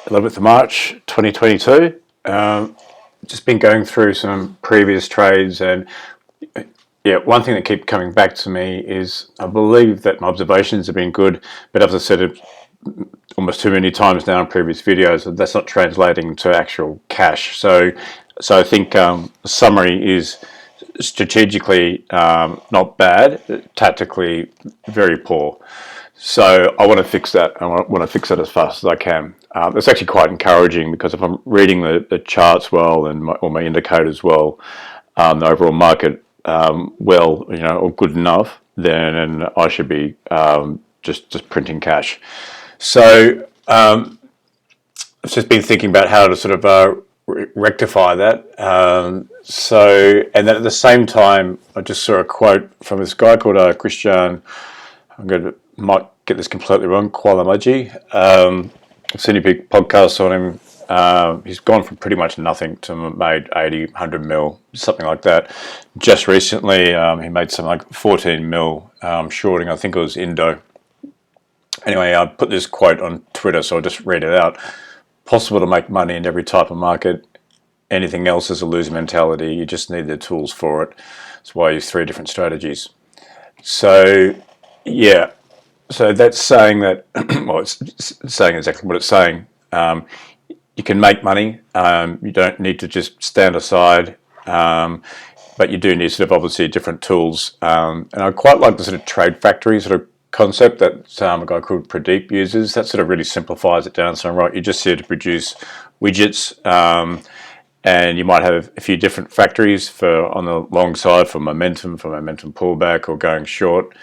11th of March 2022. Just been going through some previous trades, and yeah, one thing that keeps coming back to me is I believe that my observations have been good, but as I said it almost too many times now in previous videos, that's not translating to actual cash. So I think the summary is strategically not bad, tactically very poor. So I want to fix that. I want to fix that as fast as I can. It's actually quite encouraging because if I'm reading the charts well and my indicators well, the overall market well, or good enough, then I should be just printing cash. So I've just been thinking about how to sort of rectify that. And then at the same time, I just saw a quote from this guy called Kristjan. Might get this completely wrong. Kullamagi. I've seen a big podcast on him. He's gone from pretty much nothing to made 80, 100 mil, something like that. Just recently, he made something like 14 mil shorting. I think it was Indo. Anyway, I put this quote on Twitter, so I'll just read it out. Possible to make money in every type of market. Anything else is a loser mentality. You just need the tools for it. That's why I use 3 different strategies. So, yeah. So that's saying that, well, it's saying exactly what it's saying. You can make money. You don't need to just stand aside, but you do need sort of obviously different tools. And I quite like the sort of trade factory sort of concept that a guy called Pradeep uses. That sort of really simplifies it down. So, right, you're just here to produce widgets, and you might have a few different factories on the long side for momentum pullback or going short.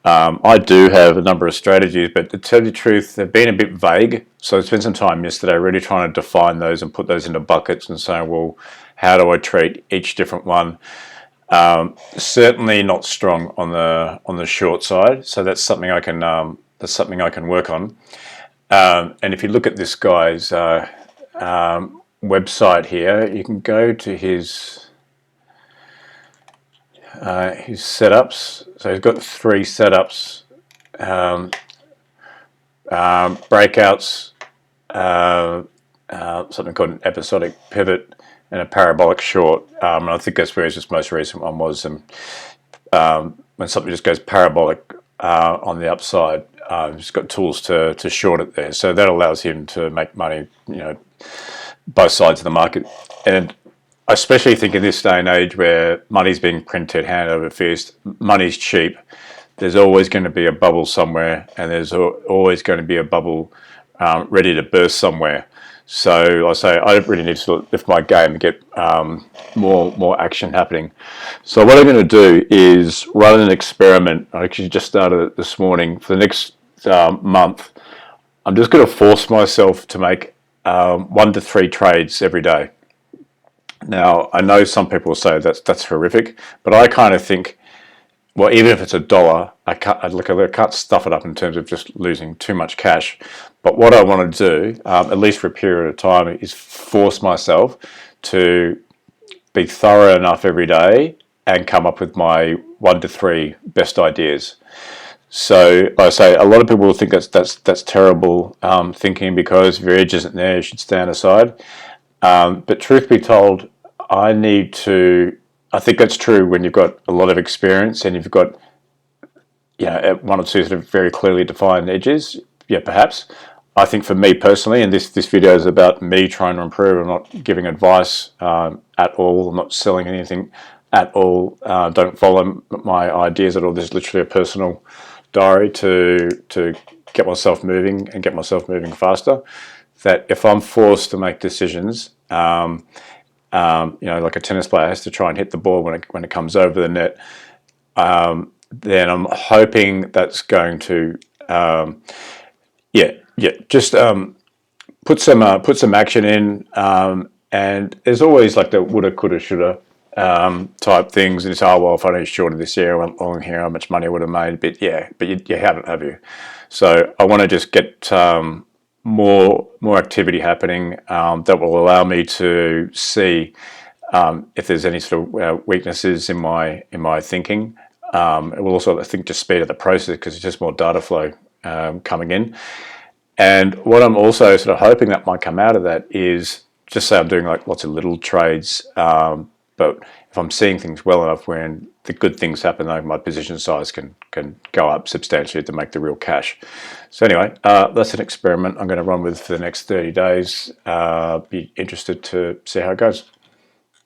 I do have a number of strategies, but to tell you the truth, they've been a bit vague. So I spent some time yesterday really trying to define those and put those into buckets and saying, well, how do I treat each different one? Certainly not strong on the short side, so that's something I can work on. And if you look at this guy's website here, you can go to his setups. So he's got 3 setups, breakouts, something called an episodic pivot, and a parabolic short. And I think that's where his most recent one was. And when something just goes parabolic on the upside, he's got tools to short it there. So that allows him to make money, both sides of the market. And I especially think in this day and age where money's being printed hand over fist, money's cheap, there's always going to be a bubble somewhere, and there's always going to be a bubble ready to burst somewhere. So I say I really need to lift my game and get more action happening. So what I'm going to do is run an experiment. I actually just started it this morning. For the next month, I'm just going to force myself to make 1 to 3 trades every day. Now, I know some people will say that's horrific, but I kind of think, well, even if it's $1, I can't stuff it up in terms of just losing too much cash. But what I want to do, at least for a period of time, is force myself to be thorough enough every day and come up with my 1 to 3 best ideas. So I say a lot of people will think that's terrible thinking, because if your edge isn't there, you should stand aside. But truth be told, I think that's true when you've got a lot of experience and you've got 1 or 2 sort of very clearly defined edges. Yeah, perhaps. I think for me personally, and this video is about me trying to improve. I'm not giving advice at all. I'm not selling anything at all. Don't follow my ideas at all. This is literally a personal diary to get myself moving and get myself moving faster. That if I'm forced to make decisions, like a tennis player has to try and hit the ball when it comes over the net, then I'm hoping that's going to just put some action in, and there's always like the woulda, coulda, shoulda type things, and it's well, if I only shorted this year, I went long here, how much money I would have made. But you haven't, have you? So I want to just get more activity happening that will allow me to see if there's any sort of weaknesses in my thinking. It will also, I think, just speed up the process because it's just more data flow coming in. And what I'm also sort of hoping that might come out of that is, just say I'm doing like lots of little trades, but if I'm seeing things well enough when the good things happen, though, my position size can go up substantially to make the real cash. So anyway, that's an experiment I'm going to run with for the next 30 days. Be interested to see how it goes.